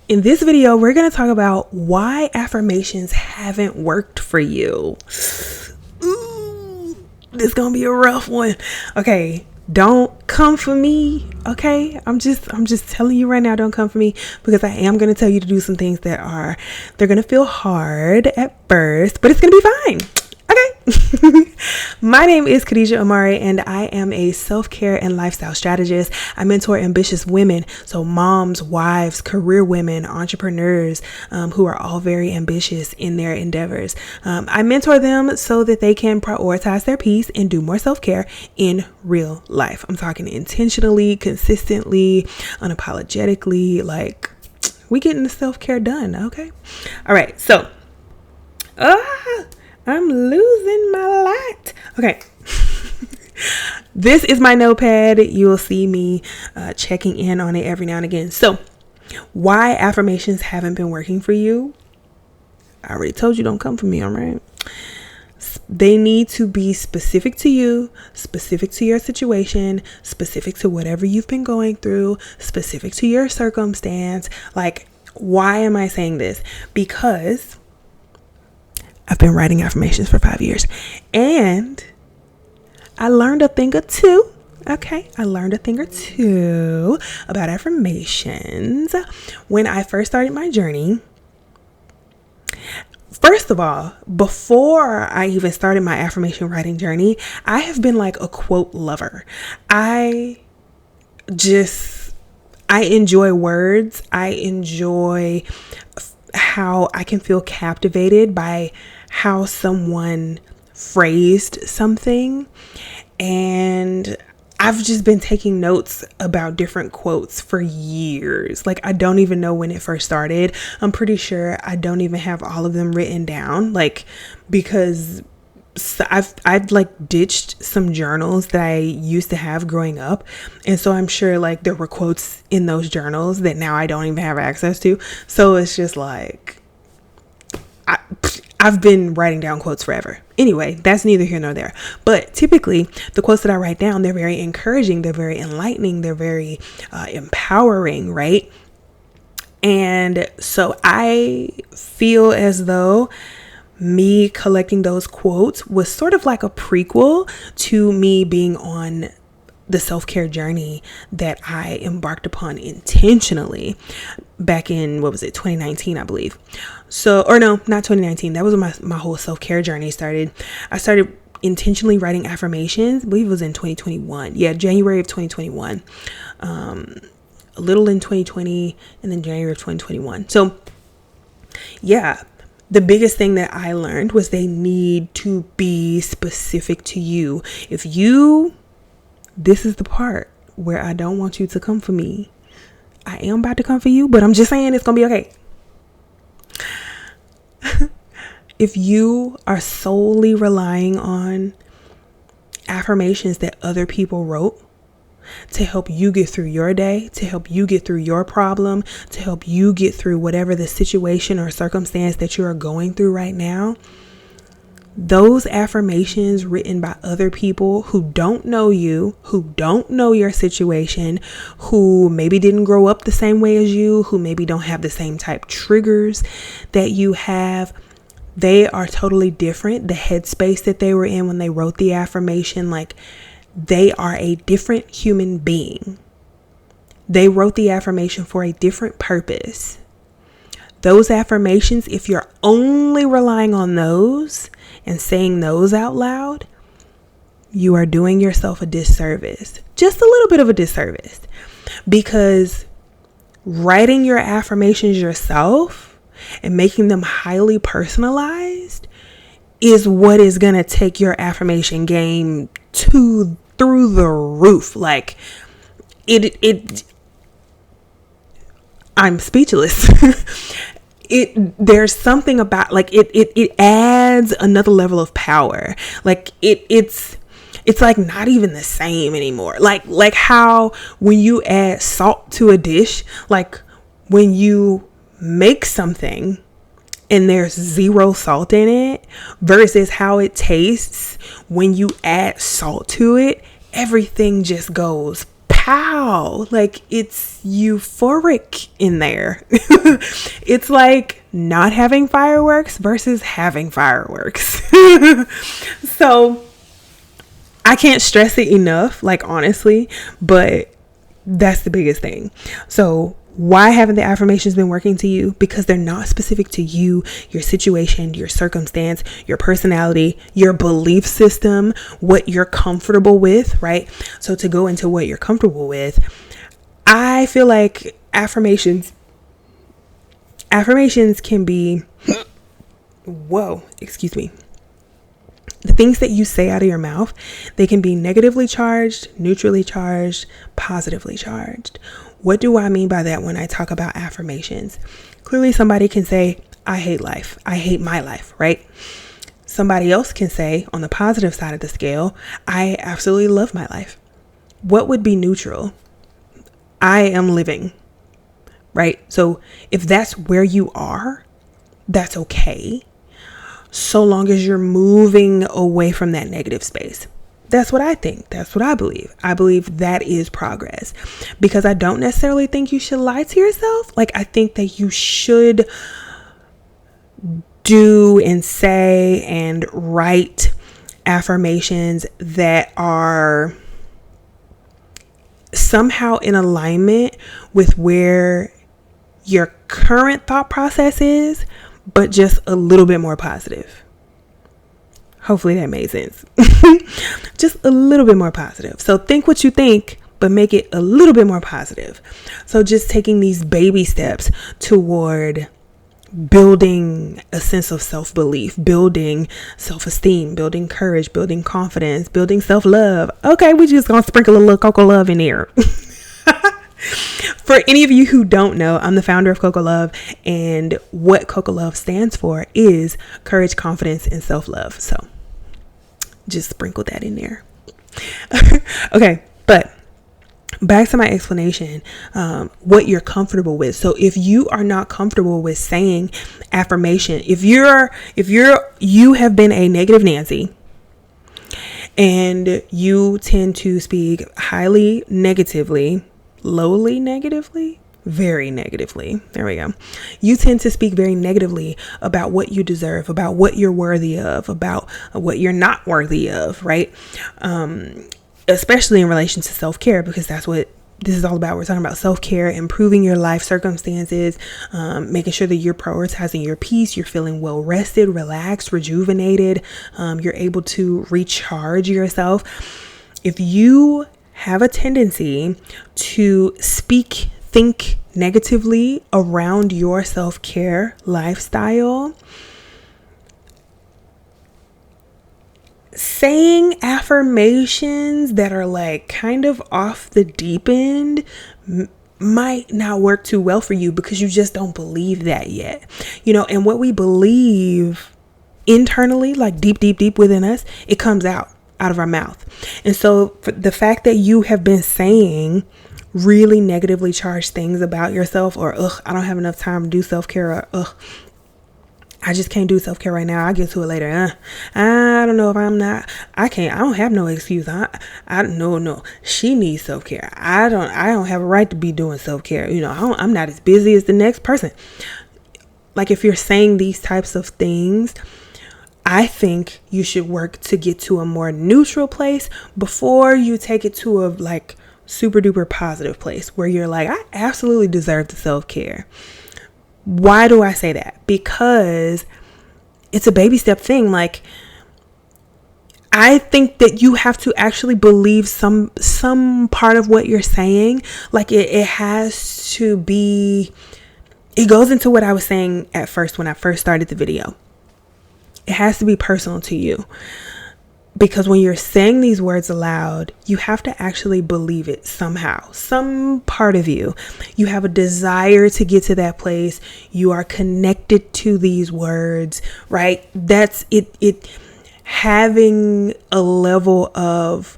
In this video, we're going to talk about why affirmations haven't worked for you. Ooh, this is going to be a rough one. Okay, don't come for me. Okay, I'm just telling you right now, don't come for me, because I am going to tell you to do some things they're going to feel hard at first, but it's going to be fine. Okay. My name is Kahdija Imari and I am a self-care and lifestyle strategist. I mentor ambitious women, so moms, wives, career women, entrepreneurs who are all very ambitious in their endeavors. I mentor them so that they can prioritize their peace and do more self-care in real life. I'm talking intentionally, consistently, unapologetically, like we getting the self-care done. Okay. All right. So, I'm losing my light. Okay. This is my notepad. You will see me checking in on it every now and again. So, why affirmations haven't been working for you? I already told you, don't come for me, all right? They need to be specific to you, specific to your situation, specific to whatever you've been going through, specific to your circumstance. Like, why am I saying this? Because I've been writing affirmations for 5 years and I learned a thing or two. Okay. I learned a thing or two about affirmations when I first started my journey. First of all, before I even started my affirmation writing journey, I have been like a quote lover. I enjoy words. I enjoy how I can feel captivated by how someone phrased something. And I've just been taking notes about different quotes for years. Like, I don't even know when it first started. I'm pretty sure I don't even have all of them written down, like, because I've like ditched some journals that I used to have growing up. And so I'm sure like there were quotes in those journals that now I don't even have access to. So it's just like, I've been writing down quotes forever. Anyway, that's neither here nor there. But typically the quotes that I write down, they're very encouraging. They're very enlightening. They're very empowering, right? And so I feel as though me collecting those quotes was sort of like a prequel to me being on the self-care journey that I embarked upon intentionally back in, 2019, I believe. So, or no, not 2019. That was when my whole self-care journey started. I started intentionally writing affirmations. I believe it was in 2021. Yeah, January of 2021. A little in 2020 and then January of 2021. So, yeah. The biggest thing that I learned was they need to be specific to you. This is the part where I don't want you to come for me. I am about to come for you, but I'm just saying it's going to be okay. If you are solely relying on affirmations that other people wrote to help you get through your day, to help you get through your problem, to help you get through whatever the situation or circumstance that you are going through right now, those affirmations written by other people who don't know you, who don't know your situation, who maybe didn't grow up the same way as you, who maybe don't have the same type triggers that you have, they are totally different. The headspace that they were in when they wrote the affirmation, like, they are a different human being. They wrote the affirmation for a different purpose. Those affirmations, if you're only relying on those and saying those out loud, you are doing yourself a disservice. Just a little bit of a disservice. Because writing your affirmations yourself and making them highly personalized is what is going to take your affirmation game through the roof. Like, I'm speechless. There's something about, like, it adds another level of power. Like, it's like not even the same anymore. Like how when you add salt to a dish, like when you make something and there's zero salt in it versus how it tastes when you add salt to it, everything just goes pow, like it's euphoric in there. It's like not having fireworks versus having fireworks. So I can't stress it enough, like honestly, but that's the biggest thing. So why haven't the affirmations been working to you? Because they're not specific to you, your situation, your circumstance, your personality, your belief system, what you're comfortable with, right? So to go into what you're comfortable with, I feel like affirmations can be, excuse me. The things that you say out of your mouth, they can be negatively charged, neutrally charged, positively charged. What do I mean by that when I talk about affirmations? Clearly, somebody can say, I hate life. I hate my life, right? Somebody else can say, on the positive side of the scale, I absolutely love my life. What would be neutral? I am living, right? So if that's where you are, that's okay. So long as you're moving away from that negative space. That's what I think. That's what I believe. I believe that is progress, because I don't necessarily think you should lie to yourself. Like, I think that you should do and say and write affirmations that are somehow in alignment with where your current thought process is, but just a little bit more positive. Hopefully that made sense. Just a little bit more positive. So think what you think, but make it a little bit more positive. So just taking these baby steps toward building a sense of self-belief, building self-esteem, building courage, building confidence, building self-love. Okay, we just gonna sprinkle a little COCO Love in there. For any of you who don't know, I'm the founder of COCO Love, and what COCO Love stands for is courage, confidence, and self-love. So just sprinkle that in there. Okay, but back to my explanation, what you're comfortable with. So if you are not comfortable with saying affirmation, if you have been a negative Nancy and you tend to speak highly negatively, lowly negatively, very negatively. There we go. You tend to speak very negatively about what you deserve, about what you're worthy of, about what you're not worthy of, right? Especially in relation to self-care, because that's what this is all about. We're talking about self-care, improving your life circumstances, making sure that you're prioritizing your peace, you're feeling well rested, relaxed, rejuvenated, you're able to recharge yourself. If you have a tendency to think negatively around your self-care lifestyle, saying affirmations that are like kind of off the deep end might not work too well for you, because you just don't believe that yet. And what we believe internally, like deep within us, it comes out of our mouth. And so for the fact that you have been saying really negatively charged things about yourself, or I don't have enough time to do self-care, or I just can't do self-care right now, I'll get to it later. I don't know if I don't have no excuse. No, she needs self-care. I don't have a right to be doing self-care. I'm not as busy as the next person. Like, if you're saying these types of things, I think you should work to get to a more neutral place before you take it to a like super duper positive place where you're like, I absolutely deserve the self-care. Why do I say that? Because it's a baby step thing. Like, I think that you have to actually believe some part of what you're saying. Like, it has to be, it goes into what I was saying at first when I first started the video. It has to be personal to you, because when you're saying these words aloud, you have to actually believe it somehow. Some part of you have a desire to get to that place. You are connected to these words, right? That's it having a level of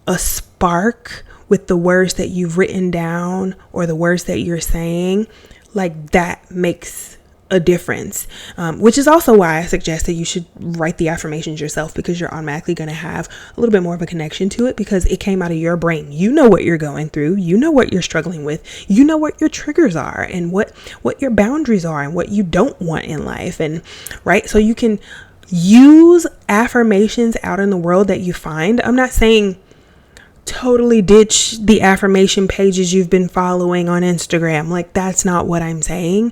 a spark with the words that you've written down or the words that you're saying, like that makes a difference, which is also why I suggest that you should write the affirmations yourself, because you're automatically going to have a little bit more of a connection to it because it came out of your brain. You know what you're going through. You know what you're struggling with. You know what your triggers are and what your boundaries are and what you don't want in life. And right. So you can use affirmations out in the world that you find. I'm not saying totally ditch the affirmation pages you've been following on Instagram. Like, that's not what I'm saying.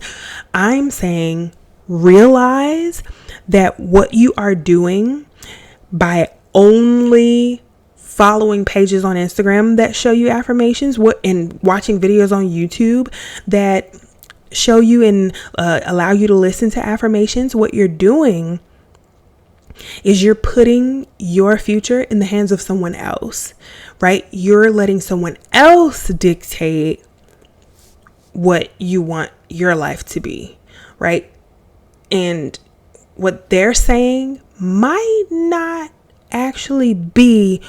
I'm saying realize that what you are doing by only following pages on Instagram that show you affirmations, and watching videos on YouTube that show you and allow you to listen to affirmations, what you're doing is you're putting your future in the hands of someone else, right? You're letting someone else dictate what you want your life to be, right? And what they're saying might not actually be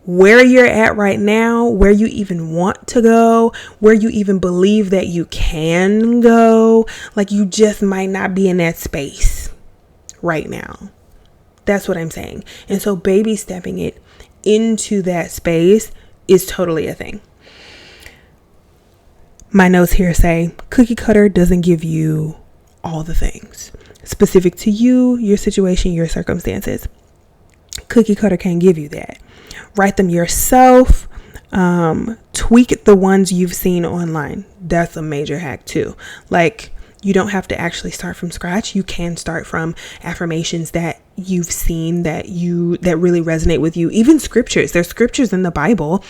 where you're at right now, where you even want to go, where you even believe that you can go. Like, you just might not be in that space right now. That's what I'm saying. And so baby stepping it into that space is totally a thing. My notes here say cookie cutter doesn't give you all the things specific to you, your situation, your circumstances. Cookie cutter can't give you that. Write them yourself. Tweak the ones you've seen online. That's a major hack too. Like, you don't have to actually start from scratch. You can start from affirmations that you've seen that really resonate with you. Even scriptures. There's scriptures in the Bible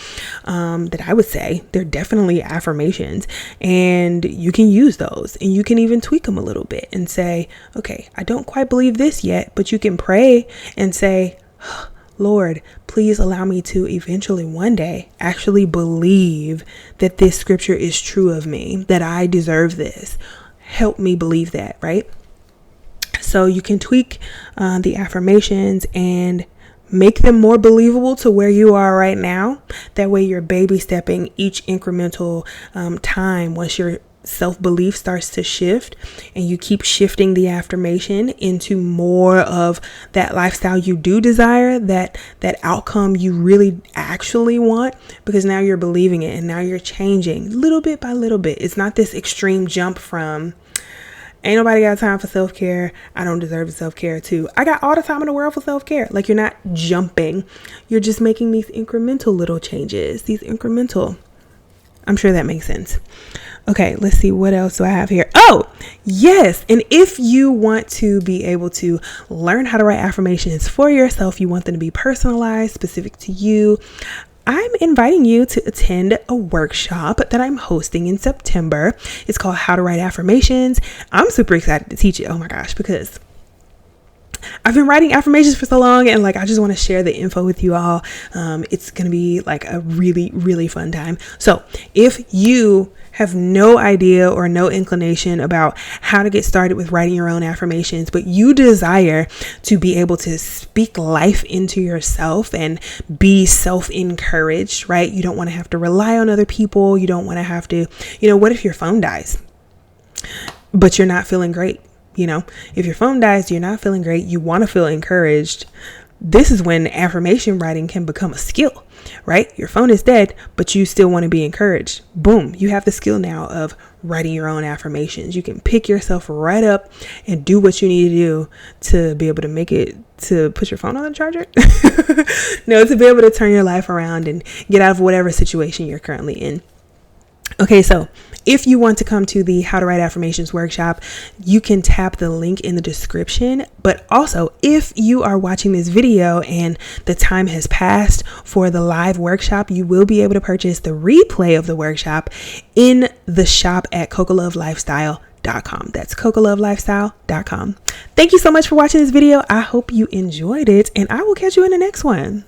that I would say they're definitely affirmations, and you can use those, and you can even tweak them a little bit and say, okay, I don't quite believe this yet, but you can pray and say, Lord, please allow me to eventually one day actually believe that this scripture is true of me, that I deserve this. Help me believe that, right? So you can tweak the affirmations and make them more believable to where you are right now. That way you're baby stepping each incremental time. Once your self-belief starts to shift and you keep shifting the affirmation into more of that lifestyle you do desire, that outcome you really actually want, because now you're believing it and now you're changing little bit by little bit. It's not this extreme jump from ain't nobody got time for self-care, I don't deserve the self-care too, I got all the time in the world for self-care. Like, you're not jumping, you're just making these incremental little changes, I'm sure that makes sense. Okay, let's see, what else do I have here? Oh, yes. And if you want to be able to learn how to write affirmations for yourself, you want them to be personalized, specific to you, I'm inviting you to attend a workshop that I'm hosting in September. It's called How to Write Affirmations. I'm super excited to teach it. Oh my gosh, because I've been writing affirmations for so long, and like, I just want to share the info with you all. It's going to be like a really, really fun time. So if you have no idea or no inclination about how to get started with writing your own affirmations, but you desire to be able to speak life into yourself and be self-encouraged, right? You don't want to have to rely on other people. You don't want to have to, what if your phone dies, but you're not feeling great? If your phone dies, you're not feeling great, you want to feel encouraged. This is when affirmation writing can become a skill, right? Your phone is dead, but you still want to be encouraged. Boom, you have the skill now of writing your own affirmations. You can pick yourself right up and do what you need to do to be able to make it, to put your phone on the charger. No, to be able to turn your life around and get out of whatever situation you're currently in. Okay, so if you want to come to the How to Write Affirmations workshop, you can tap the link in the description. But also, if you are watching this video and the time has passed for the live workshop, you will be able to purchase the replay of the workshop in the shop at COCOLoveLifestyle.com. That's COCOLoveLifestyle.com. Thank you so much for watching this video. I hope you enjoyed it, and I will catch you in the next one.